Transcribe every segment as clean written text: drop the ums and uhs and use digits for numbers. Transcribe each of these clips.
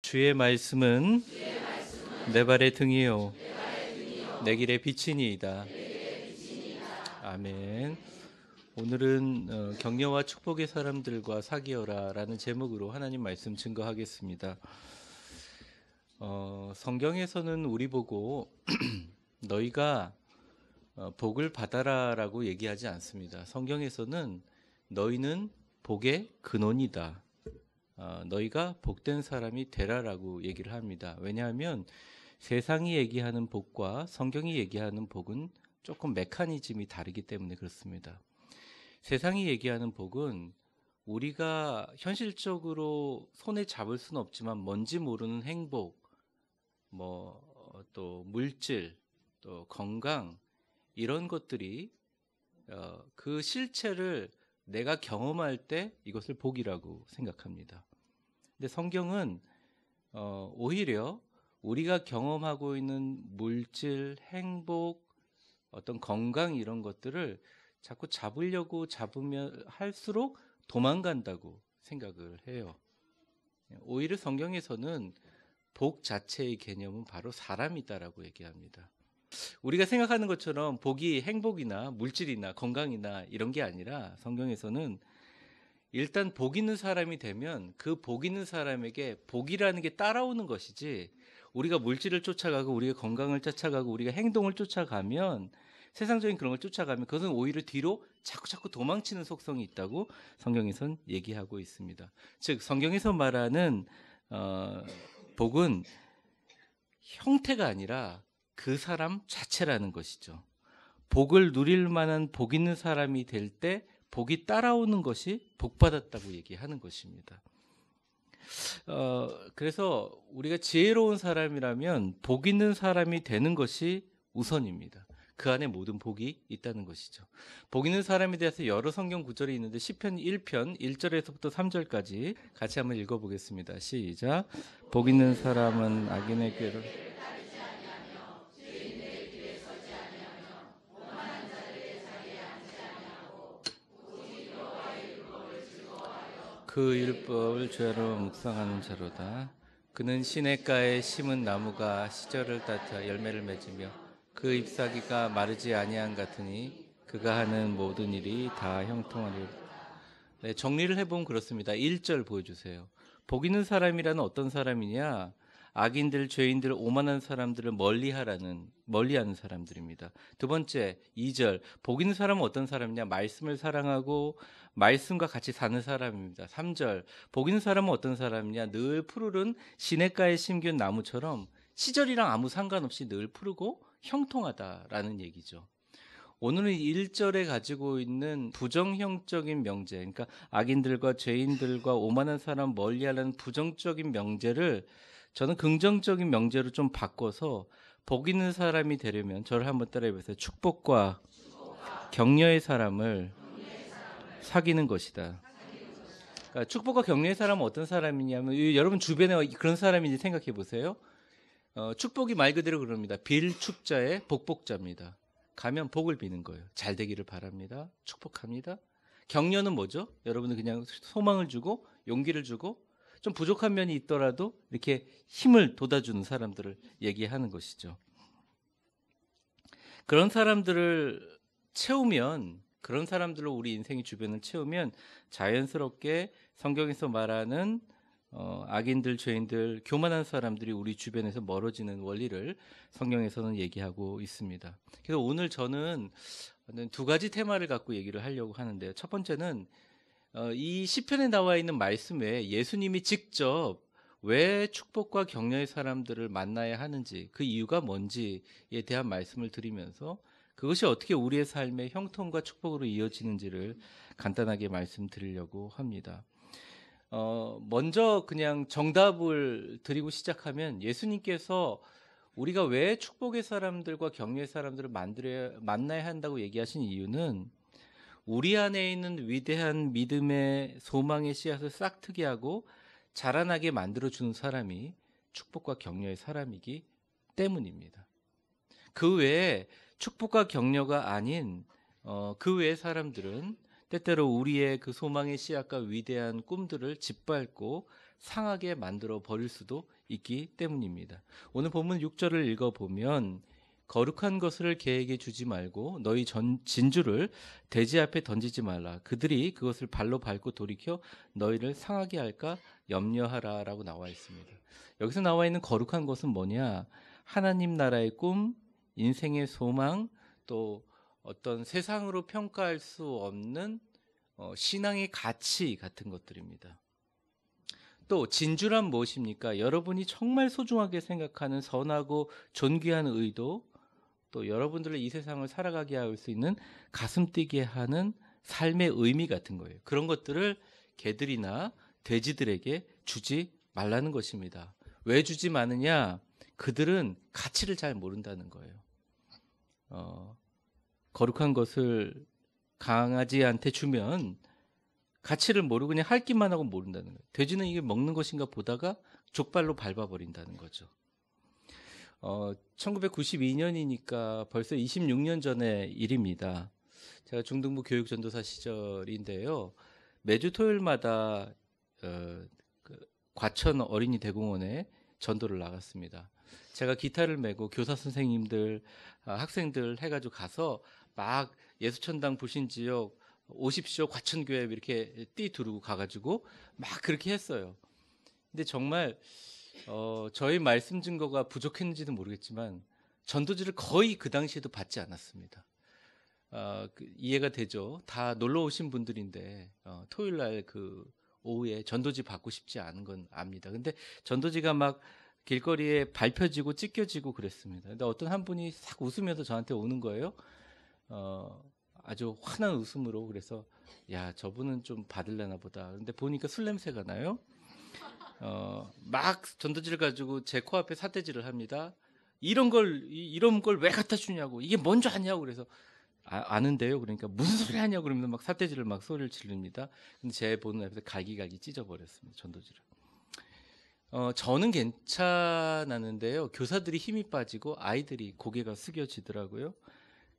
주의 말씀은 내 발의 등이요 내 길의 빛이니이다. 아멘. 오늘은 격려와 축복의 사람들과 사귀어라라는 제목으로 하나님 말씀 증거하겠습니다. 성경에서는 우리 보고 너희가 복을 받아라라고 얘기하지 않습니다. 성경에서는 너희는 복의 근원이다. 너희가 복된 사람이 되라라고 얘기를 합니다. 왜냐하면 세상이 얘기하는 복과 성경이 얘기하는 복은 조금 메커니즘이 다르기 때문에 그렇습니다. 세상이 얘기하는 복은 우리가 현실적으로 손에 잡을 수는 없지만 뭔지 모르는 행복, 또 물질, 또 건강 이런 것들이 그 실체를 내가 경험할 때 이것을 복이라고 생각합니다. 근데 성경은 오히려 우리가 경험하고 있는 물질, 행복, 어떤 건강 이런 것들을 자꾸 잡으면 할수록 도망간다고 생각을 해요. 오히려 성경에서는 복 자체의 개념은 바로 사람이다라고 얘기합니다. 우리가 생각하는 것처럼 복이 행복이나 물질이나 건강이나 이런 게 아니라 성경에서는 일단 복 있는 사람이 되면 그 복 있는 사람에게 복이라는 게 따라오는 것이지, 우리가 물질을 쫓아가고 우리가 건강을 쫓아가고 우리가 행동을 쫓아가면, 세상적인 그런 걸 쫓아가면 그것은 오히려 뒤로 자꾸 도망치는 속성이 있다고 성경에서는 얘기하고 있습니다. 즉 성경에서 말하는 복은 형태가 아니라 그 사람 자체라는 것이죠. 복을 누릴 만한 복 있는 사람이 될 때 복이 따라오는 것이 복받았다고 얘기하는 것입니다. 그래서 우리가 지혜로운 사람이라면 복 있는 사람이 되는 것이 우선입니다. 그 안에 모든 복이 있다는 것이죠. 복 있는 사람에 대해서 여러 성경 구절이 있는데 시편 1편 1절에서부터 3절까지 같이 한번 읽어보겠습니다. 시작. 복 있는 사람은 악인의 꾀를 그 율법을 죄로 묵상하는 자로다. 그는 시냇가에 심은 나무가 시절을 따라 열매를 맺으며 그 잎사귀가 마르지 아니한 같으니 그가 하는 모든 일이 다 형통하리로다. 네, 정리를 해보면 그렇습니다. 1절 보여주세요. 복 있는 사람이라는 어떤 사람이냐? 악인들, 죄인들, 오만한 사람들을 멀리하는 사람들입니다. 두 번째, 2절. 복 있는 사람은 어떤 사람이냐? 말씀을 사랑하고 말씀과 같이 사는 사람입니다. 3절. 복 있는 사람은 어떤 사람이냐? 늘 푸르른 시냇가에 심긴 나무처럼 시절이랑 아무 상관없이 늘 푸르고 형통하다라는 얘기죠. 오늘은 1절에 가지고 있는 부정형적인 명제, 그러니까 악인들과 죄인들과 오만한 사람 멀리하라는 부정적인 명제를 저는 긍정적인 명제로 좀 바꿔서 복 있는 사람이 되려면 저를 한번 따라해 보세요. 축복과 격려의 사람을 사귀는 것이다. 그러니까 축복과 격려의 사람은 어떤 사람이냐면, 여러분 주변에 그런 사람인지 생각해 보세요. 축복이 말 그대로 그럽니다. 빌축자의 복복자입니다. 가면 복을 비는 거예요. 잘 되기를 바랍니다. 축복합니다. 격려는 뭐죠? 여러분은 그냥 소망을 주고 용기를 주고 좀 부족한 면이 있더라도 이렇게 힘을 돋아주는 사람들을 얘기하는 것이죠. 그런 사람들을 채우면, 그런 사람들로 우리 인생의 주변을 채우면 자연스럽게 성경에서 말하는 악인들, 죄인들, 교만한 사람들이 우리 주변에서 멀어지는 원리를 성경에서는 얘기하고 있습니다. 그래서 오늘 저는 두 가지 테마를 갖고 얘기를 하려고 하는데요. 첫 번째는 이 시편에 나와 있는 말씀 외에 예수님이 직접 왜 축복과 격려의 사람들을 만나야 하는지, 그 이유가 뭔지에 대한 말씀을 드리면서 그것이 어떻게 우리의 삶의 형통과 축복으로 이어지는지를 간단하게 말씀드리려고 합니다. 먼저 그냥 정답을 드리고 시작하면, 예수님께서 우리가 왜 축복의 사람들과 격려의 사람들을 만나야 한다고 얘기하신 이유는 우리 안에 있는 위대한 믿음의 소망의 씨앗을 싹트게 하고 자라나게 만들어주는 사람이 축복과 격려의 사람이기 때문입니다. 그 외에 축복과 격려가 아닌 그 외의 사람들은 때때로 우리의 그 소망의 씨앗과 위대한 꿈들을 짓밟고 상하게 만들어 버릴 수도 있기 때문입니다. 오늘 본문 6절을 읽어보면 거룩한 것을 개에게 주지 말고 너희 진주를 돼지 앞에 던지지 말라. 그들이 그것을 발로 밟고 돌이켜 너희를 상하게 할까 염려하라 라고 나와 있습니다. 여기서 나와 있는 거룩한 것은 뭐냐? 하나님 나라의 꿈, 인생의 소망, 또 어떤 세상으로 평가할 수 없는 신앙의 가치 같은 것들입니다. 또 진주란 무엇입니까? 여러분이 정말 소중하게 생각하는 선하고 존귀한 의도, 또 여러분들의 이 세상을 살아가게 할 수 있는 가슴 뛰게 하는 삶의 의미 같은 거예요. 그런 것들을 개들이나 돼지들에게 주지 말라는 것입니다. 왜 주지 마느냐? 그들은 가치를 잘 모른다는 거예요. 거룩한 것을 강아지한테 주면 가치를 모르고 그냥 핥기만 하고 모른다는 거예요. 돼지는 이게 먹는 것인가 보다가 족발로 밟아버린다는 거죠. 1992년이니까 벌써 26년 전의 일입니다. 제가 중등부 교육전도사 시절인데요. 매주 토요일마다 과천 어린이 대공원에 전도를 나갔습니다. 제가 기타를 메고 교사 선생님들, 학생들 해가지고 가서 막 예수천당 불신지역 오십시오 과천교회 이렇게 띠 두르고 가가지고 막 그렇게 했어요. 근데 정말 저희 말씀 증거가 부족했는지는 모르겠지만 전도지를 거의 그 당시에도 받지 않았습니다. 이해가 되죠. 다 놀러 오신 분들인데 토요일날 그 오후에 전도지 받고 싶지 않은 건 압니다. 근데 전도지가 막 길거리에 밟혀지고 찢겨지고 그랬습니다. 근데 어떤 한 분이 싹 웃으면서 저한테 오는 거예요. 아주 환한 웃음으로. 그래서 야, 저분은 좀 받을래나 보다. 근데 보니까 술 냄새가 나요. 막 전도지를 가지고 제 코앞에 삿대질을 합니다. 이런 걸 왜 갖다 주냐고, 이게 뭔지 아냐고. 그래서 아는데요. 그러니까 무슨 소리 하냐고 그러면서 막 삿대질을 막 소리를 지릅니다. 근데 제 보는 앞에서 갈기갈기 찢어버렸습니다. 전도지를. 저는 괜찮았는데요. 교사들이 힘이 빠지고 아이들이 고개가 숙여지더라고요.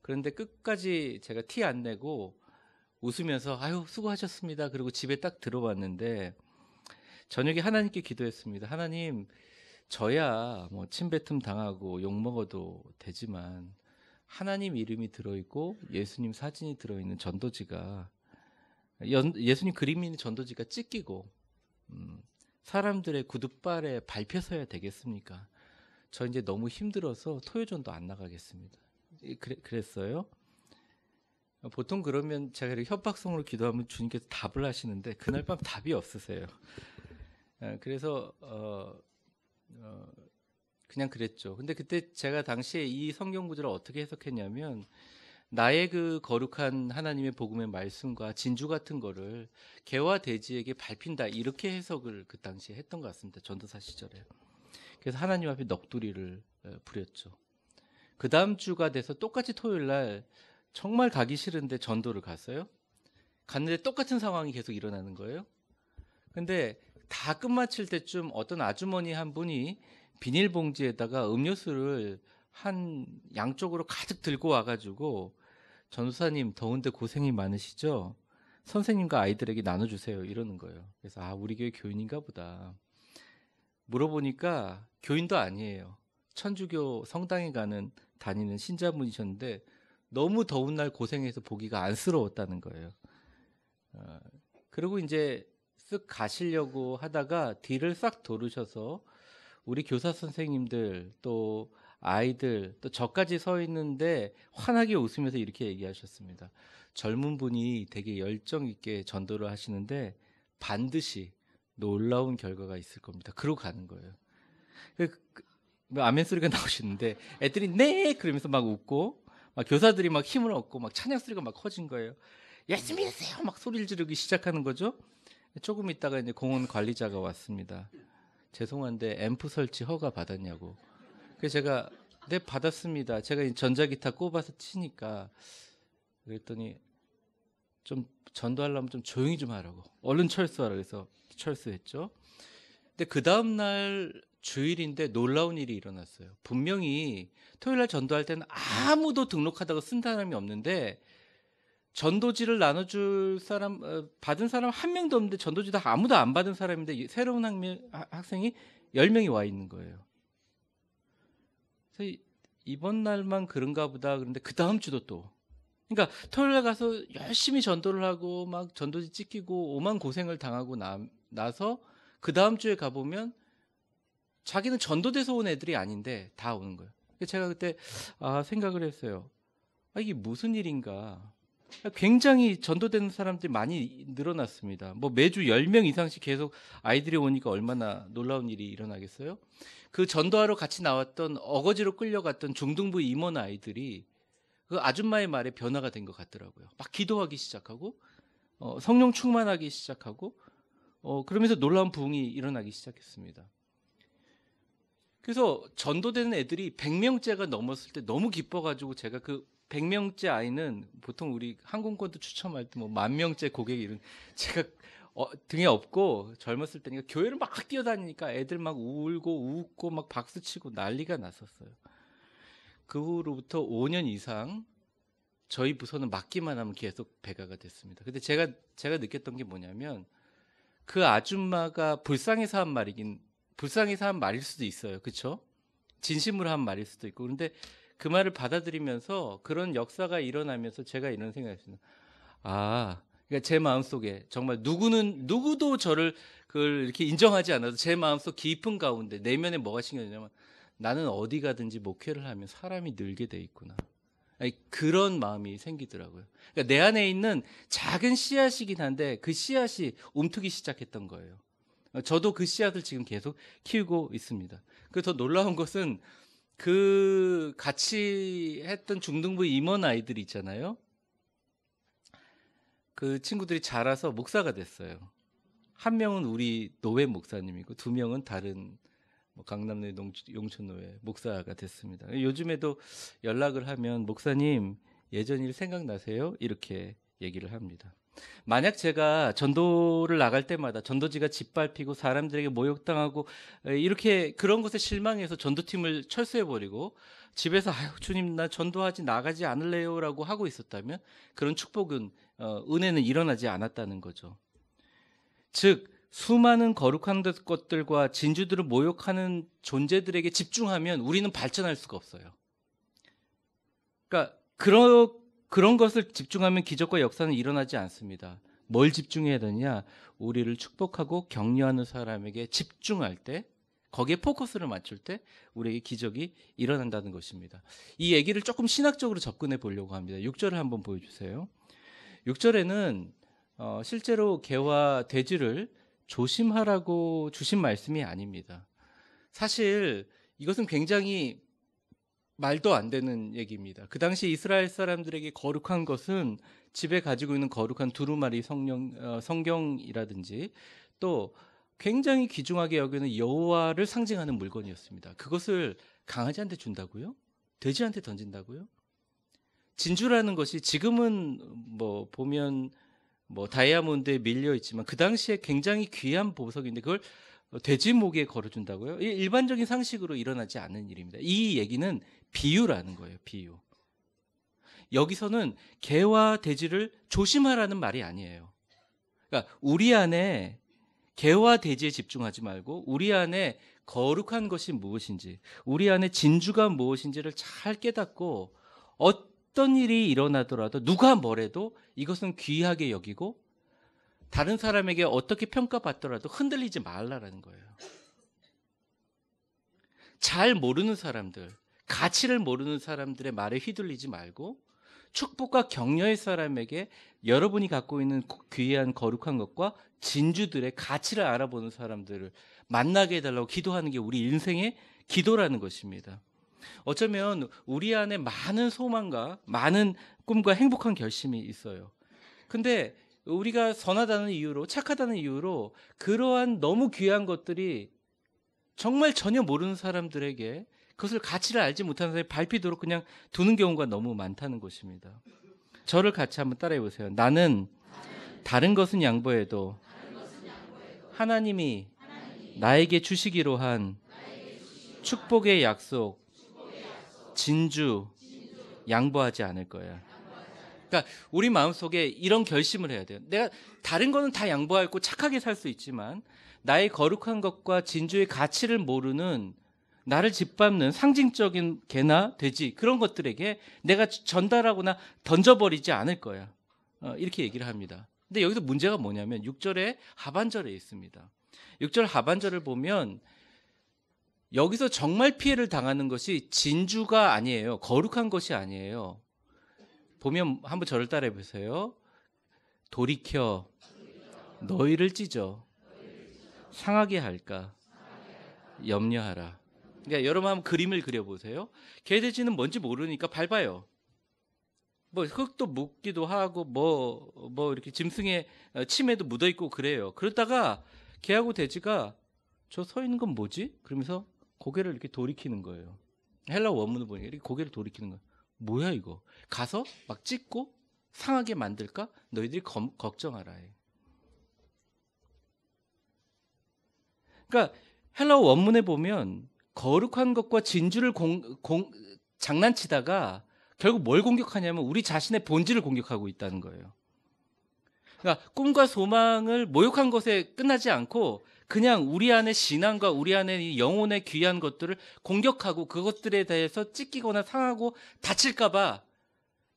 그런데 끝까지 제가 티 안 내고 웃으면서 아유 수고하셨습니다. 그리고 집에 딱 들어왔는데 저녁에 하나님께 기도했습니다. 하나님, 저야 뭐 침뱉음 당하고 욕 먹어도 되지만 하나님 이름이 들어있고 예수님 사진이 들어있는 전도지가, 예수님 그림이 있는 전도지가 찢기고 사람들의 구둣발에 밟혀서야 되겠습니까? 저 이제 너무 힘들어서 토요전도 안 나가겠습니다. 그랬어요. 보통 그러면 제가 이렇게 협박성으로 기도하면 주님께서 답을 하시는데 그날 밤 답이 없으세요. 그래서 그냥 그랬죠. 근데 그때 제가 당시에 이 성경 구절을 어떻게 해석했냐면, 나의 그 거룩한 하나님의 복음의 말씀과 진주 같은 거를 개와 돼지에게 밟힌다, 이렇게 해석을 그 당시에 했던 것 같습니다. 전도사 시절에. 그래서 하나님 앞에 넋두리를 부렸죠. 그 다음 주가 돼서 똑같이 토요일 날 정말 가기 싫은데 전도를 갔어요. 갔는데 똑같은 상황이 계속 일어나는 거예요. 근데 다 끝마칠 때쯤 어떤 아주머니 한 분이 비닐봉지에다가 음료수를 한 양쪽으로 가득 들고 와가지고, 전도사님 더운데 고생이 많으시죠? 선생님과 아이들에게 나눠주세요, 이러는 거예요. 그래서 우리 교회 교인인가 보다. 물어보니까 교인도 아니에요. 천주교 성당에 다니는 신자분이셨는데 너무 더운 날 고생해서 보기가 안쓰러웠다는 거예요. 그리고 이제 쓱 가시려고 하다가 뒤를 싹 돌으셔서 우리 교사 선생님들 또 아이들 또 저까지 서 있는데 환하게 웃으면서 이렇게 얘기하셨습니다. 젊은 분이 되게 열정 있게 전도를 하시는데 반드시 놀라운 결과가 있을 겁니다. 그러고 가는 거예요. 아멘 소리가 나오시는데 애들이 네 그러면서 막 웃고, 막 교사들이 막 힘을 얻고 막 찬양 소리가 막 커진 거예요. 예수 믿으세요 막 소리를 지르기 시작하는 거죠. 조금 있다가 이제 공원 관리자가 왔습니다. 죄송한데 앰프 설치 허가 받았냐고. 그래서 제가 네 받았습니다. 제가 전자기타 꼽아서 치니까. 그랬더니 좀 전도하려면 좀 조용히 좀 하라고, 얼른 철수하라. 그래서 철수했죠. 근데 그 다음날 주일인데 놀라운 일이 일어났어요. 분명히 토요일날 전도할 때는 아무도 등록하다가 쓴 사람이 없는데 전도지를 나눠줄 사람, 받은 사람 한 명도 없는데 전도지 다 아무도 안 받은 사람인데 새로운 학생이 10명이 와 있는 거예요. 그래서 이번 날만 그런가 보다. 그런데 그 다음 주도 또. 그러니까 토요일에 가서 열심히 전도를 하고 막 전도지 찍히고 오만 고생을 당하고 나서 그 다음 주에 가보면 자기는 전도돼서 온 애들이 아닌데 다 오는 거예요. 제가 그때 생각을 했어요. 이게 무슨 일인가. 굉장히 전도되는 사람들이 많이 늘어났습니다. 뭐 매주 10명 이상씩 계속 아이들이 오니까 얼마나 놀라운 일이 일어나겠어요? 그 전도하러 같이 나왔던 어거지로 끌려갔던 중등부 임원 아이들이 그 아줌마의 말에 변화가 된 것 같더라고요. 막 기도하기 시작하고 성령 충만하기 시작하고 그러면서 놀라운 부흥이 일어나기 시작했습니다. 그래서 전도되는 애들이 100명째가 넘었을 때 너무 기뻐가지고 제가 그 100명째 아이는 보통 우리 항공권도 추첨할 때 뭐 10,000명째 고객 이런 제가 등에 업고 젊었을 때니까 교회를 막 뛰어다니니까 애들 막 울고 웃고 막 박수치고 난리가 났었어요. 그 후로부터 5년 이상 저희 부서는 맡기만 하면 계속 배가가 됐습니다. 근데 제가 느꼈던 게 뭐냐면 그 아줌마가 불쌍해서 한 말일 수도 있어요. 그렇죠? 진심으로 한 말일 수도 있고. 그런데 그 말을 받아들이면서 그런 역사가 일어나면서 제가 이런 생각했습니다. 그러니까 제 마음속에 정말 누구도 저를 그걸 이렇게 인정하지 않아도 제 마음속 깊은 가운데 내면에 뭐가 생겨냐면 나는 어디 가든지 목회를 하면 사람이 늘게 돼 있구나. 그런 마음이 생기더라고요. 그러니까 내 안에 있는 작은 씨앗이긴 한데 그 씨앗이 움트기 시작했던 거예요. 저도 그 씨앗을 지금 계속 키우고 있습니다. 그래서 더 놀라운 것은 그 같이 했던 중등부 임원 아이들이 있잖아요. 그 친구들이 자라서 목사가 됐어요. 한 명은 우리 노회 목사님이고 2명은 다른 강남내 용천노회 목사가 됐습니다. 요즘에도 연락을 하면 목사님 예전 일 생각나세요? 이렇게 얘기를 합니다. 만약 제가 전도를 나갈 때마다 전도지가 짓밟히고 사람들에게 모욕당하고 이렇게 그런 것에 실망해서 전도팀을 철수해버리고 집에서 주님 나 전도하지 나가지 않을래요 라고 하고 있었다면 그런 축복은 은혜는 일어나지 않았다는 거죠. 즉 수많은 거룩한 것들과 진주들을 모욕하는 존재들에게 집중하면 우리는 발전할 수가 없어요. 그러니까 그런 것을 집중하면 기적과 역사는 일어나지 않습니다. 뭘 집중해야 되냐? 우리를 축복하고 격려하는 사람에게 집중할 때, 거기에 포커스를 맞출 때 우리에게 기적이 일어난다는 것입니다. 이 얘기를 조금 신학적으로 접근해 보려고 합니다. 6절을 한번 보여주세요. 6절에는 실제로 개와 돼지를 조심하라고 주신 말씀이 아닙니다. 사실 이것은 굉장히 말도 안 되는 얘기입니다. 그 당시 이스라엘 사람들에게 거룩한 것은 집에 가지고 있는 거룩한 두루마리 성경이라든지 또 굉장히 귀중하게 여기는 여호와를 상징하는 물건이었습니다. 그것을 강아지한테 준다고요? 돼지한테 던진다고요? 진주라는 것이 지금은 보면 다이아몬드에 밀려 있지만 그 당시에 굉장히 귀한 보석인데 그걸 돼지 목에 걸어준다고요? 일반적인 상식으로 일어나지 않는 일입니다. 이 얘기는 비유라는 거예요. 비유. 여기서는 개와 돼지를 조심하라는 말이 아니에요. 그러니까 우리 안에 개와 돼지에 집중하지 말고 우리 안에 거룩한 것이 무엇인지, 우리 안에 진주가 무엇인지를 잘 깨닫고 어떤 일이 일어나더라도 누가 뭐래도 이것은 귀하게 여기고 다른 사람에게 어떻게 평가받더라도 흔들리지 말라라는 거예요. 잘 모르는 사람들, 가치를 모르는 사람들의 말에 휘둘리지 말고 축복과 격려의 사람에게 여러분이 갖고 있는 귀한 거룩한 것과 진주들의 가치를 알아보는 사람들을 만나게 해달라고 기도하는 게 우리 인생의 기도라는 것입니다. 어쩌면 우리 안에 많은 소망과 많은 꿈과 행복한 결심이 있어요. 근데 우리가 선하다는 이유로, 착하다는 이유로 그러한 너무 귀한 것들이 정말 전혀 모르는 사람들에게 그것을 가치를 알지 못하는 사람이 밟히도록 그냥 두는 경우가 너무 많다는 것입니다. 저를 같이 한번 따라해 보세요. 나는 다른 것은 양보해도 하나님이 나에게 주시기로 한 축복의 약속, 진주, 양보하지 않을 거야. 그러니까 우리 마음속에 이런 결심을 해야 돼요. 내가 다른 거는 다 양보하고 착하게 살 수 있지만 나의 거룩한 것과 진주의 가치를 모르는 나를 짓밟는 상징적인 개나 돼지 그런 것들에게 내가 전달하거나 던져버리지 않을 거야. 이렇게 얘기를 합니다. 근데 여기서 문제가 뭐냐면 6절의 하반절에 있습니다. 6절 하반절을 보면 여기서 정말 피해를 당하는 것이 진주가 아니에요. 거룩한 것이 아니에요. 보면 한번 저를 따라해 보세요. 돌이켜 너희를 찢어 상하게 할까 염려하라. 그러니까 여러분 한번 그림을 그려보세요. 개돼지는 뭔지 모르니까 밟아요. 뭐 흙도 묻기도 하고 뭐 이렇게 짐승의 침에도 묻어 있고 그래요. 그러다가 개하고 돼지가 저 서 있는 건 뭐지? 그러면서 고개를 이렇게 돌이키는 거예요. 헬라 원문을 보니까 이렇게 고개를 돌이키는 거예요. 뭐야 이거? 가서 막 찢고 상하게 만들까? 너희들이 걱정하라 해. 그러니까 헬라 원문에 보면 거룩한 것과 진주를 장난치다가 결국 뭘 공격하냐면 우리 자신의 본질을 공격하고 있다는 거예요. 그러니까 꿈과 소망을 모욕한 것에 끝나지 않고 그냥 우리 안의 신앙과 우리 안의 영혼의 귀한 것들을 공격하고 그것들에 대해서 찢기거나 상하고 다칠까 봐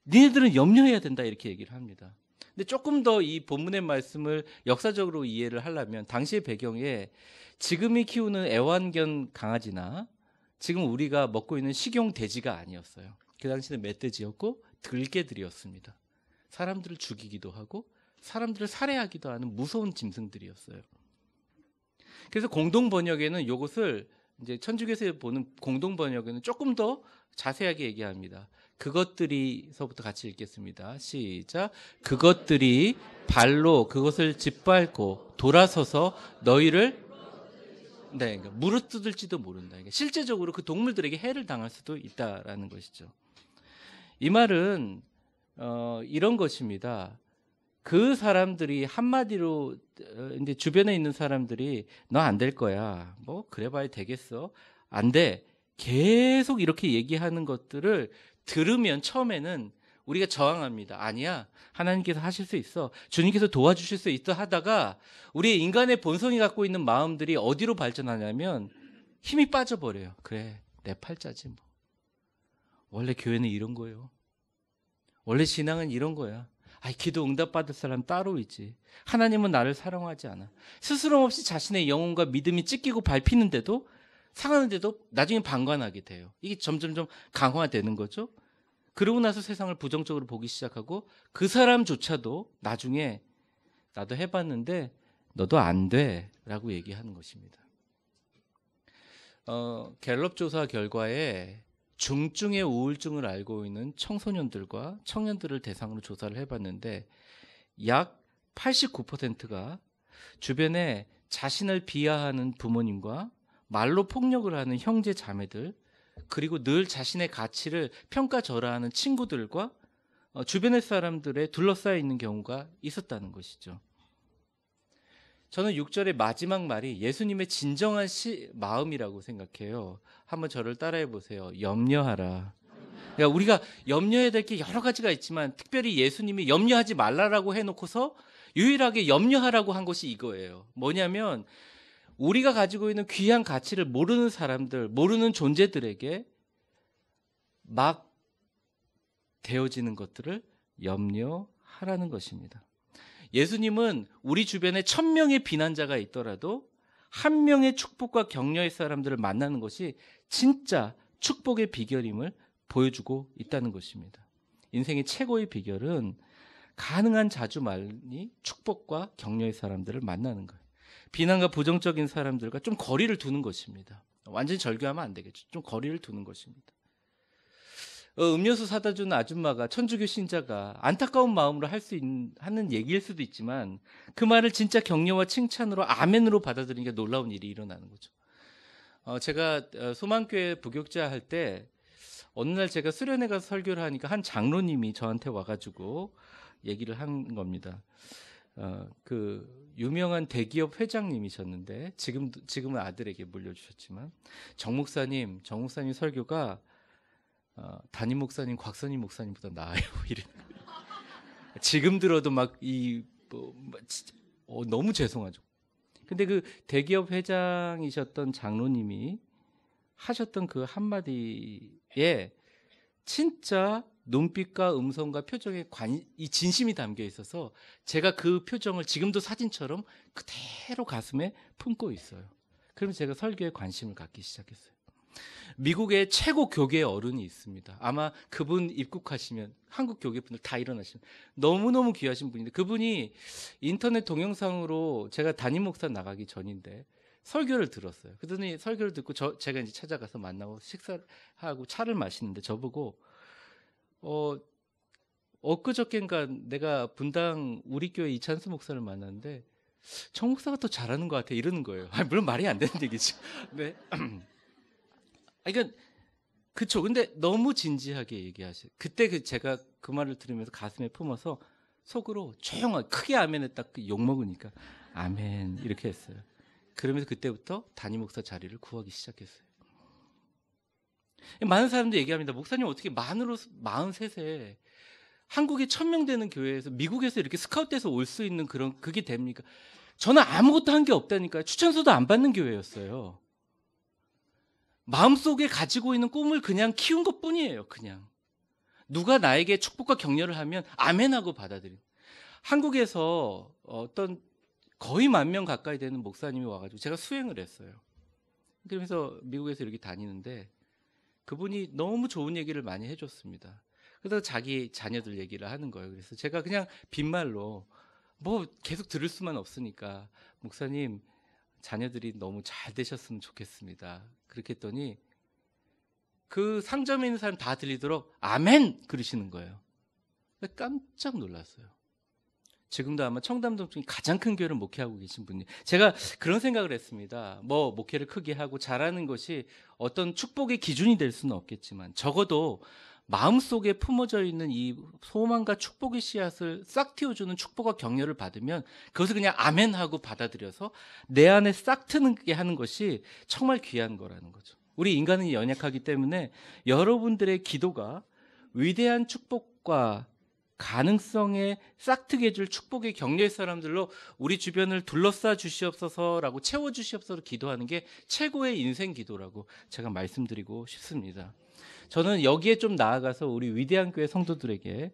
니네들은 염려해야 된다 이렇게 얘기를 합니다. 근데 조금 더 이 본문의 말씀을 역사적으로 이해를 하려면 당시의 배경에 지금이 키우는 애완견 강아지나 지금 우리가 먹고 있는 식용 돼지가 아니었어요. 그 당시는 멧돼지였고 들개들이었습니다. 사람들을 죽이기도 하고 사람들을 살해하기도 하는 무서운 짐승들이었어요. 그래서 공동 번역에는 이것을 이제 천주교에서 보는 공동 번역에는 조금 더 자세하게 얘기합니다. 그것들이서부터 같이 읽겠습니다. 시작. 그것들이 발로 그것을 짓밟고 돌아서서 너희를 그러니까 물어뜯을지도 모른다. 그러니까 실제적으로 그 동물들에게 해를 당할 수도 있다라는 것이죠. 이 말은 이런 것입니다. 그 사람들이 한마디로 이제 주변에 있는 사람들이 너 안 될 거야. 뭐 그래봐야 되겠어. 안 돼. 계속 이렇게 얘기하는 것들을 들으면 처음에는 우리가 저항합니다. 아니야. 하나님께서 하실 수 있어. 주님께서 도와주실 수 있어 하다가 우리 인간의 본성이 갖고 있는 마음들이 어디로 발전하냐면 힘이 빠져버려요. 그래. 내 팔자지 뭐. 원래 교회는 이런 거예요. 원래 신앙은 이런 거야. 기도 응답받을 사람 따로 있지. 하나님은 나를 사랑하지 않아. 스스럼 없이 자신의 영혼과 믿음이 찢기고 밟히는데도 상하는데도 나중에 방관하게 돼요. 이게 점점점 강화되는 거죠. 그러고 나서 세상을 부정적으로 보기 시작하고 그 사람조차도 나중에 나도 해봤는데 너도 안 돼 라고 얘기하는 것입니다. 갤럽 조사 결과에 중증의 우울증을 앓고 있는 청소년들과 청년들을 대상으로 조사를 해봤는데 약 89%가 주변에 자신을 비하하는 부모님과 말로 폭력을 하는 형제 자매들 그리고 늘 자신의 가치를 평가절하하는 친구들과 주변의 사람들에 둘러싸여 있는 경우가 있었다는 것이죠. 저는 6절의 마지막 말이 예수님의 진정한 마음이라고 생각해요. 한번 저를 따라해 보세요. 염려하라. 그러니까 우리가 염려해야 될 게 여러 가지가 있지만 특별히 예수님이 염려하지 말라라고 해놓고서 유일하게 염려하라고 한 것이 이거예요. 뭐냐면 우리가 가지고 있는 귀한 가치를 모르는 사람들, 모르는 존재들에게 막 되어지는 것들을 염려하라는 것입니다. 예수님은 우리 주변에 1000명의 비난자가 있더라도 한 명의 축복과 격려의 사람들을 만나는 것이 진짜 축복의 비결임을 보여주고 있다는 것입니다. 인생의 최고의 비결은 가능한 자주 많이 축복과 격려의 사람들을 만나는 거예요. 비난과 부정적인 사람들과 좀 거리를 두는 것입니다. 완전히 절교하면 안 되겠죠. 좀 거리를 두는 것입니다. 음료수 사다 주는 아줌마가 천주교 신자가 안타까운 마음으로 하는 얘기일 수도 있지만 그 말을 진짜 격려와 칭찬으로 아멘으로 받아들이니까 놀라운 일이 일어나는 거죠. 제가 소망교회 부교육자 할 때 어느 날 제가 수련회 가서 설교를 하니까 한 장로님이 저한테 와가지고 얘기를 한 겁니다. 그 유명한 대기업 회장님이셨는데 지금은 아들에게 물려주셨지만 정 목사님 설교가 담임 목사님 곽선임 목사님보다 나아요. 이런. 지금 들어도 막 진짜, 너무 죄송하죠. 근데 그 대기업 회장이셨던 장로님이 하셨던 그 한마디에 진짜 눈빛과 음성과 표정에 이 진심이 담겨 있어서 제가 그 표정을 지금도 사진처럼 그대로 가슴에 품고 있어요. 그러면서 제가 설교에 관심을 갖기 시작했어요. 미국의 최고 교계 어른이 있습니다. 아마 그분 입국하시면 한국 교계분들 다 일어나시면 너무너무 귀하신 분인데, 그분이 인터넷 동영상으로 제가 담임 목사 나가기 전인데 설교를 들었어요. 그러더니 설교를 듣고 제가 이제 찾아가서 만나고 식사를 하고 차를 마시는데 저보고 엊그저께인가 내가 분당 우리 교회 이찬수 목사를 만났는데 정 목사가 더 잘하는 것 같아, 이러는 거예요. 물론 말이 안 되는 얘기죠. 네. 그러니까 그쵸. 근데 너무 진지하게 얘기하시. 그때 제가 그 말을 들으면서 가슴에 품어서 속으로 조용하게 크게 아멘에 딱 욕 먹으니까 아멘 이렇게 했어요. 그러면서 그때부터 담임 목사 자리를 구하기 시작했어요. 많은 사람들이 얘기합니다. 목사님 어떻게 만으로 43세 한국에 1000명 되는 교회에서 미국에서 이렇게 스카웃돼서 올 수 있는 그게 됩니까? 저는 아무것도 한 게 없다니까요. 추천서도 안 받는 교회였어요. 마음속에 가지고 있는 꿈을 그냥 키운 것뿐이에요. 그냥 누가 나에게 축복과 격려를 하면 아멘하고 받아들인. 한국에서 어떤 거의 10,000명 가까이 되는 목사님이 와가지고 제가 수행을 했어요. 그러면서 미국에서 이렇게 다니는데 그분이 너무 좋은 얘기를 많이 해줬습니다. 그래서 자기 자녀들 얘기를 하는 거예요. 그래서 제가 그냥 빈말로 뭐 계속 들을 수만 없으니까 목사님 자녀들이 너무 잘 되셨으면 좋겠습니다. 그렇게 했더니 그 상점에 있는 사람 다 들리도록 아멘 그러시는 거예요. 깜짝 놀랐어요. 지금도 아마 청담동 중에 가장 큰 교회를 목회하고 계신 분이. 제가 그런 생각을 했습니다. 뭐 목회를 크게 하고 잘하는 것이 어떤 축복의 기준이 될 수는 없겠지만 적어도 마음속에 품어져 있는 이 소망과 축복의 씨앗을 싹 틔워주는 축복과 격려를 받으면 그것을 그냥 아멘하고 받아들여서 내 안에 싹 트게 하는 것이 정말 귀한 거라는 거죠. 우리 인간은 연약하기 때문에 여러분들의 기도가 위대한 축복과 가능성에 싹트게 해줄 축복의 격려의 사람들로 우리 주변을 둘러싸 주시옵소서라고 채워주시옵소서 기도하는 게 최고의 인생 기도라고 제가 말씀드리고 싶습니다. 저는 여기에 좀 나아가서 우리 위대한 교회 성도들에게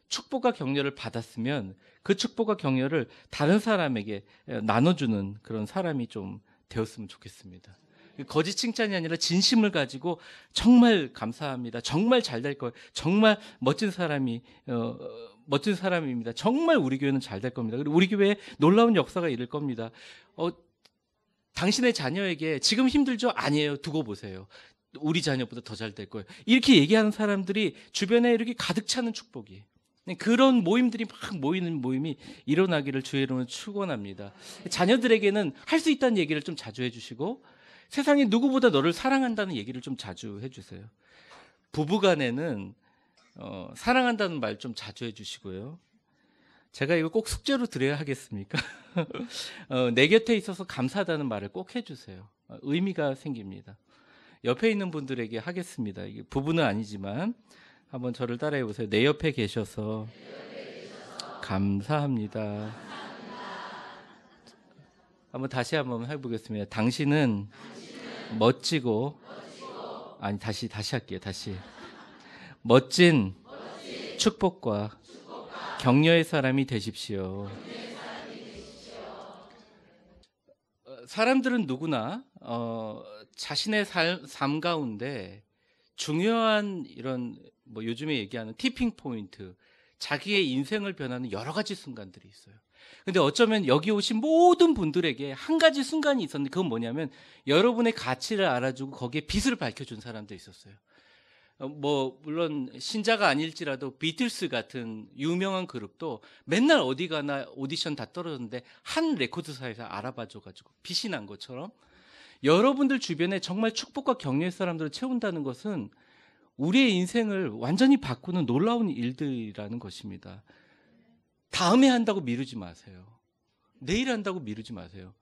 축복과 격려를 받았으면 그 축복과 격려를 다른 사람에게 나눠주는 그런 사람이 좀 되었으면 좋겠습니다. 거짓 칭찬이 아니라 진심을 가지고 정말 감사합니다. 정말 잘 될 거예요. 정말 멋진 사람입니다. 정말 우리 교회는 잘 될 겁니다. 그리고 우리 교회에 놀라운 역사가 이룰 겁니다. 당신의 자녀에게 지금 힘들죠? 아니에요. 두고 보세요. 우리 자녀보다 더 잘 될 거예요. 이렇게 얘기하는 사람들이 주변에 이렇게 가득 차는 축복이에요. 그런 모임들이 막 모이는 모임이 일어나기를 주의 이름으로 축원합니다. 자녀들에게는 할 수 있다는 얘기를 좀 자주 해주시고 세상에 누구보다 너를 사랑한다는 얘기를 좀 자주 해주세요. 부부간에는 사랑한다는 말 좀 자주 해주시고요. 제가 이거 꼭 숙제로 드려야 하겠습니까? 내 곁에 있어서 감사하다는 말을 꼭 해주세요. 의미가 생깁니다. 옆에 있는 분들에게 하겠습니다. 이게 부부는 아니지만 한번 저를 따라해 보세요. 내 옆에 계셔서 감사합니다. 한번 다시 한번 해보겠습니다. 당신은 멋지고 아니 다시 할게요. 다시 멋진 축복과 격려의 사람이 되십시오. 사람들은 누구나 자신의 삶 가운데 중요한 이런 뭐 요즘에 얘기하는 티핑 포인트, 자기의 인생을 변하는 여러 가지 순간들이 있어요. 근데 어쩌면 여기 오신 모든 분들에게 한 가지 순간이 있었는데 그건 뭐냐면 여러분의 가치를 알아주고 거기에 빛을 밝혀준 사람도 있었어요. 뭐 물론 신자가 아닐지라도 비틀스 같은 유명한 그룹도 맨날 어디 가나 오디션 다 떨어졌는데 한 레코드사에서 알아봐줘가지고 빛이 난 것처럼 여러분들 주변에 정말 축복과 격려의 사람들을 채운다는 것은 우리의 인생을 완전히 바꾸는 놀라운 일들이라는 것입니다. 다음에 한다고 미루지 마세요. 내일 한다고 미루지 마세요.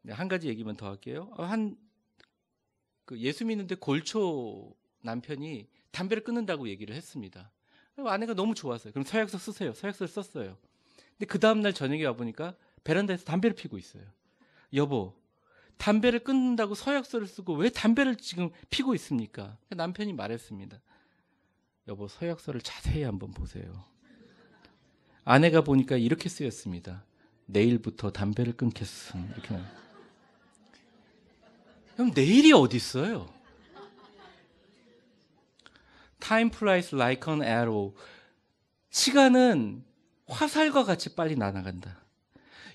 한 가지 얘기만 더 할게요. 예수 믿는데 골초 남편이 담배를 끊는다고 얘기를 했습니다. 아내가 너무 좋았어요. 그럼 서약서 쓰세요. 서약서를 썼어요. 근데 그 다음날 저녁에 와보니까 베란다에서 담배를 피고 있어요. 여보, 담배를 끊는다고 서약서를 쓰고 왜 담배를 지금 피고 있습니까? 남편이 말했습니다. 여보, 서약서를 자세히 한번 보세요. 아내가 보니까 이렇게 쓰였습니다. 내일부터 담배를 끊겠음. 이렇게. 그럼 내일이 어디 있어요? Time flies like an arrow. 시간은 화살과 같이 빨리 날아간다.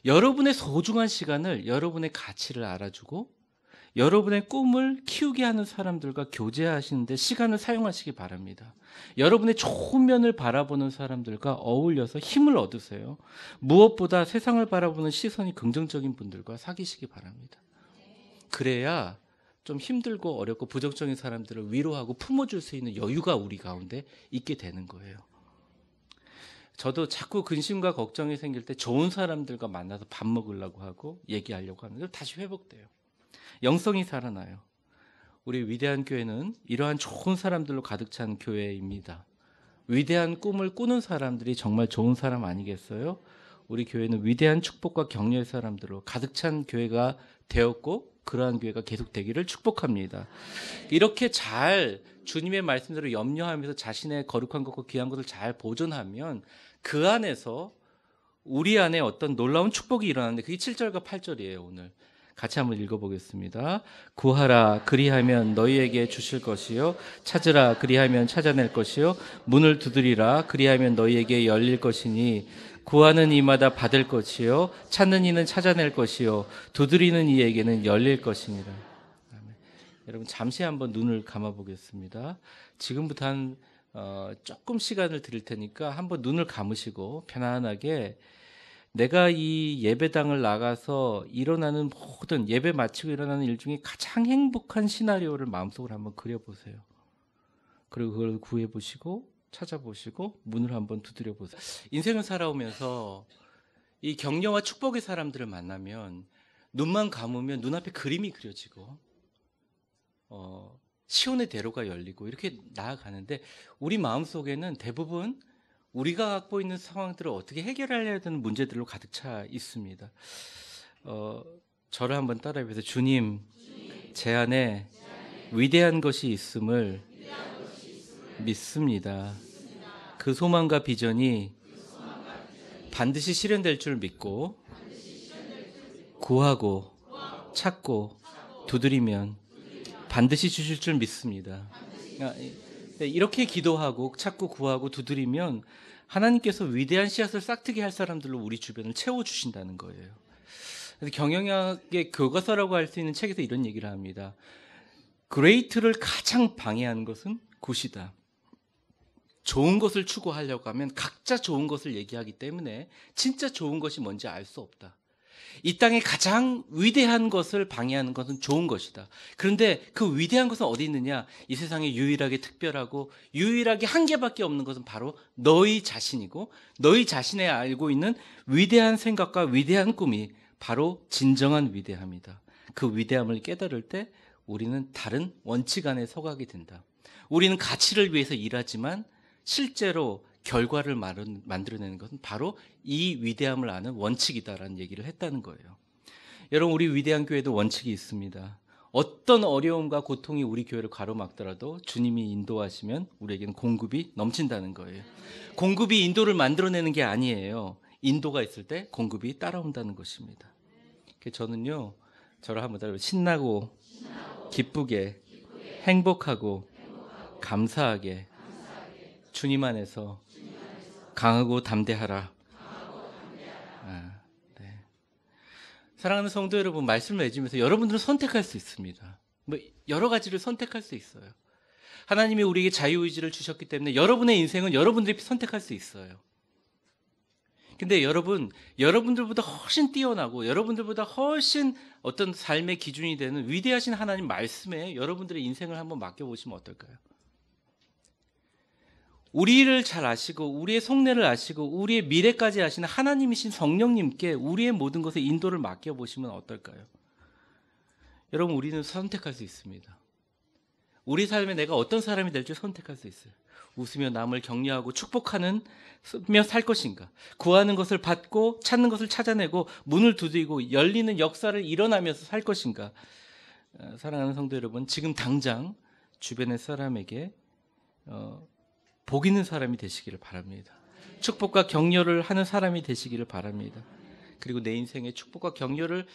여러분의 소중한 시간을, 여러분의 가치를 알아주고 여러분의 꿈을 키우게 하는 사람들과 교제하시는데 시간을 사용하시기 바랍니다. 여러분의 좋은 면을 바라보는 사람들과 어울려서 힘을 얻으세요. 무엇보다 세상을 바라보는 시선이 긍정적인 분들과 사귀시기 바랍니다. 그래야 좀 힘들고 어렵고 부정적인 사람들을 위로하고 품어줄 수 있는 여유가 우리 가운데 있게 되는 거예요. 저도 자꾸 근심과 걱정이 생길 때 좋은 사람들과 만나서 밥 먹으려고 하고 얘기하려고 하는데 다시 회복돼요. 영성이 살아나요. 우리 위대한 교회는 이러한 좋은 사람들로 가득 찬 교회입니다. 위대한 꿈을 꾸는 사람들이 정말 좋은 사람 아니겠어요? 우리 교회는 위대한 축복과 격려의 사람들로 가득 찬 교회가 되었고 그러한 교회가 계속 되기를 축복합니다. 이렇게 잘 주님의 말씀대로 염려하면서 자신의 거룩한 것과 귀한 것을 잘 보존하면 그 안에서 우리 안에 어떤 놀라운 축복이 일어나는데 그게 7절과 8절이에요. 오늘 같이 한번 읽어보겠습니다. 구하라 그리하면 너희에게 주실 것이요 찾으라 그리하면 찾아낼 것이요 문을 두드리라 그리하면 너희에게 열릴 것이니 구하는 이마다 받을 것이요 찾는 이는 찾아낼 것이요 두드리는 이에게는 열릴 것이니라. 아멘. 여러분 잠시 한번 눈을 감아 보겠습니다. 지금부터 한 조금 시간을 드릴 테니까 한번 눈을 감으시고 편안하게 내가 이 예배당을 나가서 일어나는 모든 예배 마치고 일어나는 일 중에 가장 행복한 시나리오를 마음속으로 한번 그려보세요. 그리고 그걸 구해보시고 찾아보시고 문을 한번 두드려 보세요. 인생을 살아오면서 이 격려와 축복의 사람들을 만나면 눈만 감으면 눈앞에 그림이 그려지고 시온의 대로가 열리고 이렇게 나아가는데 우리 마음속에는 대부분 우리가 갖고 있는 상황들을 어떻게 해결해야 되는 문제들로 가득 차 있습니다. 저를 한번 따라해 보세요. 주님, 제 안에 위대한 것이 있음을 믿습니다. 그 소망과 비전이 반드시 실현될 줄 믿고 구하고 찾고 두드리면 반드시 주실 줄 믿습니다. 이렇게 기도하고 찾고 구하고 두드리면 하나님께서 위대한 씨앗을 싹트게 할 사람들로 우리 주변을 채워주신다는 거예요. 그래서 경영학의 교과서라고 할 수 있는 책에서 이런 얘기를 합니다. 그레이트를 가장 방해하는 것은 굿이다. 좋은 것을 추구하려고 하면 각자 좋은 것을 얘기하기 때문에 진짜 좋은 것이 뭔지 알 수 없다. 이 땅에 가장 위대한 것을 방해하는 것은 좋은 것이다. 그런데 그 위대한 것은 어디 있느냐? 이 세상에 유일하게 특별하고 유일하게 한 개밖에 없는 것은 바로 너희 자신이고 너희 자신에 알고 있는 위대한 생각과 위대한 꿈이 바로 진정한 위대함이다. 그 위대함을 깨달을 때 우리는 다른 원칙 안에 서가게 된다. 우리는 가치를 위해서 일하지만 실제로 결과를 만들어내는 것은 바로 이 위대함을 아는 원칙이다라는 얘기를 했다는 거예요. 여러분, 우리 위대한 교회도 원칙이 있습니다. 어떤 어려움과 고통이 우리 교회를 가로막더라도 주님이 인도하시면 우리에게는 공급이 넘친다는 거예요. 공급이 인도를 만들어내는 게 아니에요. 인도가 있을 때 공급이 따라온다는 것입니다. 저는요, 저를 한번 따라해요. 신나고 기쁘게 행복하고 감사하게 주님 안에서 강하고 담대하라. 네. 사랑하는 성도 여러분, 말씀을 맺으면서 여러분들은 선택할 수 있습니다. 여러 가지를 선택할 수 있어요. 하나님이 우리에게 자유의지를 주셨기 때문에 여러분의 인생은 여러분들이 선택할 수 있어요. 근데 여러분들보다 훨씬 뛰어나고 여러분들보다 훨씬 어떤 삶의 기준이 되는 위대하신 하나님 말씀에 여러분들의 인생을 한번 맡겨보시면 어떨까요? 우리를 잘 아시고 우리의 속내를 아시고 우리의 미래까지 아시는 하나님이신 성령님께 우리의 모든 것에 인도를 맡겨보시면 어떨까요? 여러분, 우리는 선택할 수 있습니다. 우리 삶에 내가 어떤 사람이 될지 선택할 수 있어요. 웃으며 남을 격려하고 축복하는 며 살 것인가, 구하는 것을 받고 찾는 것을 찾아내고 문을 두드리고 열리는 역사를 일어나면서 살 것인가. 사랑하는 성도 여러분, 지금 당장 주변의 사람에게 복 있는 사람이 되시기를 바랍니다. 축복과 격려를 하는 사람이 되시기를 바랍니다. 그리고 내 인생에 축복과 격려를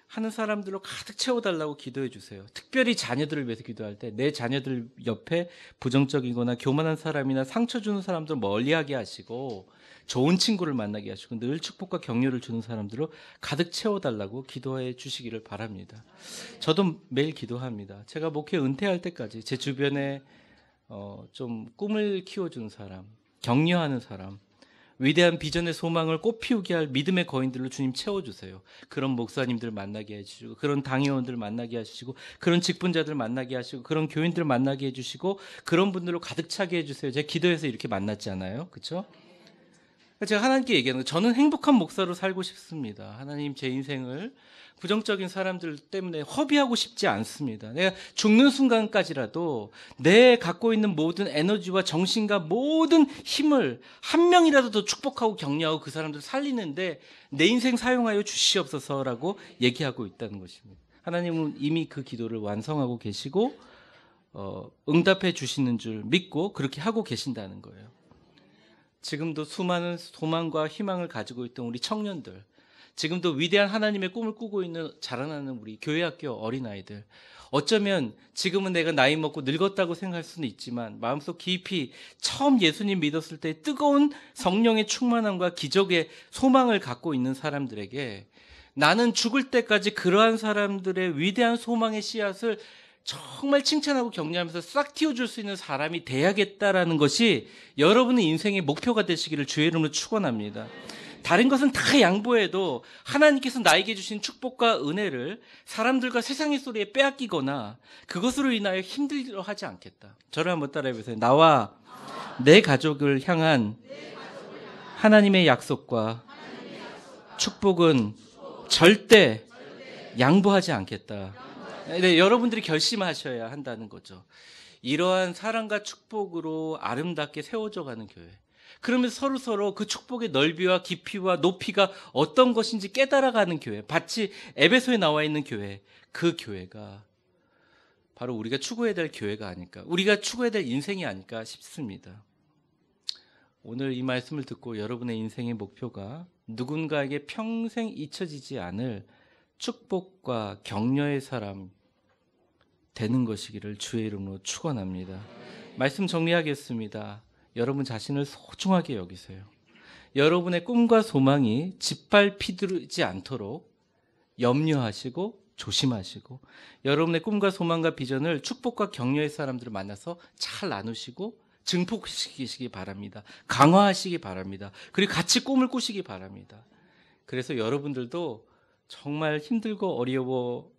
하는 사람들로 가득 채워달라고 기도해 주세요. 특별히 자녀들을 위해서 기도할 때 내 자녀들 옆에 부정적이거나 교만한 사람이나 상처 주는 사람들 멀리하게 하시고, 좋은 친구를 만나게 하시고 늘 축복과 격려를 주는 사람들로 가득 채워달라고 기도해 주시기를 바랍니다. 저도 매일 기도합니다. 제가 목회 은퇴할 때까지 제 주변에 좀 꿈을 키워주는 사람, 격려하는 사람, 위대한 비전의 소망을 꽃피우게 할 믿음의 거인들로 주님 채워주세요. 그런 목사님들 만나게 해주시고, 그런 당회원들 만나게 하시고, 그런 직분자들 만나게 하시고, 그런 교인들 만나게 해주시고, 그런 분들로 가득 차게 해주세요. 제가 기도해서 이렇게 만났지 않아요? 그렇죠? 제가 하나님께 얘기하는 거예요. 저는 행복한 목사로 살고 싶습니다. 하나님, 제 인생을 부정적인 사람들 때문에 허비하고 싶지 않습니다. 내가 죽는 순간까지라도 내 갖고 있는 모든 에너지와 정신과 모든 힘을 한 명이라도 더 축복하고 격려하고 그 사람들 살리는데 내 인생 사용하여 주시옵소서라고 얘기하고 있다는 것입니다. 하나님은 이미 그 기도를 완성하고 계시고 응답해 주시는 줄 믿고 그렇게 하고 계신다는 거예요. 지금도 수많은 소망과 희망을 가지고 있던 우리 청년들, 지금도 위대한 하나님의 꿈을 꾸고 있는 자라나는 우리 교회학교 어린아이들, 어쩌면 지금은 내가 나이 먹고 늙었다고 생각할 수는 있지만 마음속 깊이 처음 예수님 믿었을 때 뜨거운 성령의 충만함과 기적의 소망을 갖고 있는 사람들에게 나는 죽을 때까지 그러한 사람들의 위대한 소망의 씨앗을 정말 칭찬하고 격려하면서 싹 틔워줄 수 있는 사람이 돼야겠다라는 것이 여러분의 인생의 목표가 되시기를 주의 이름으로 축원합니다. 다른 것은 다 양보해도 하나님께서 나에게 주신 축복과 은혜를 사람들과 세상의 소리에 빼앗기거나 그것으로 인하여 힘들어하지 않겠다. 저를 한번 따라해보세요. 나와 내 가족을 향한 하나님의 약속과 축복은 절대 양보하지 않겠다. 네, 여러분들이 결심하셔야 한다는 거죠. 이러한 사랑과 축복으로 아름답게 세워져 가는 교회. 그러면서 서로 그 축복의 넓이와 깊이와 높이가 어떤 것인지 깨달아가는 교회. 마치 에베소에 나와 있는 교회. 그 교회가 바로 우리가 추구해야 될 교회가 아닐까. 우리가 추구해야 될 인생이 아닐까 싶습니다. 오늘 이 말씀을 듣고 여러분의 인생의 목표가 누군가에게 평생 잊혀지지 않을 축복과 격려의 사람 되는 것이기를 주의 이름으로 축원합니다. 말씀 정리하겠습니다. 여러분 자신을 소중하게 여기세요. 여러분의 꿈과 소망이 짓밟히지 않도록 염려하시고 조심하시고, 여러분의 꿈과 소망과 비전을 축복과 격려의 사람들을 만나서 잘 나누시고 증폭시키시기 바랍니다. 강화하시기 바랍니다. 그리고 같이 꿈을 꾸시기 바랍니다. 그래서 여러분들도 정말 힘들고 어려워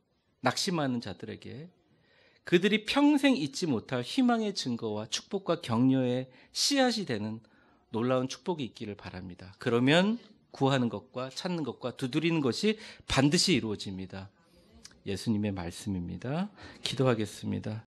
낙심하는 자들에게 그들이 평생 잊지 못할 희망의 증거와 축복과 격려의 씨앗이 되는 놀라운 축복이 있기를 바랍니다. 그러면 구하는 것과 찾는 것과 두드리는 것이 반드시 이루어집니다. 예수님의 말씀입니다. 기도하겠습니다.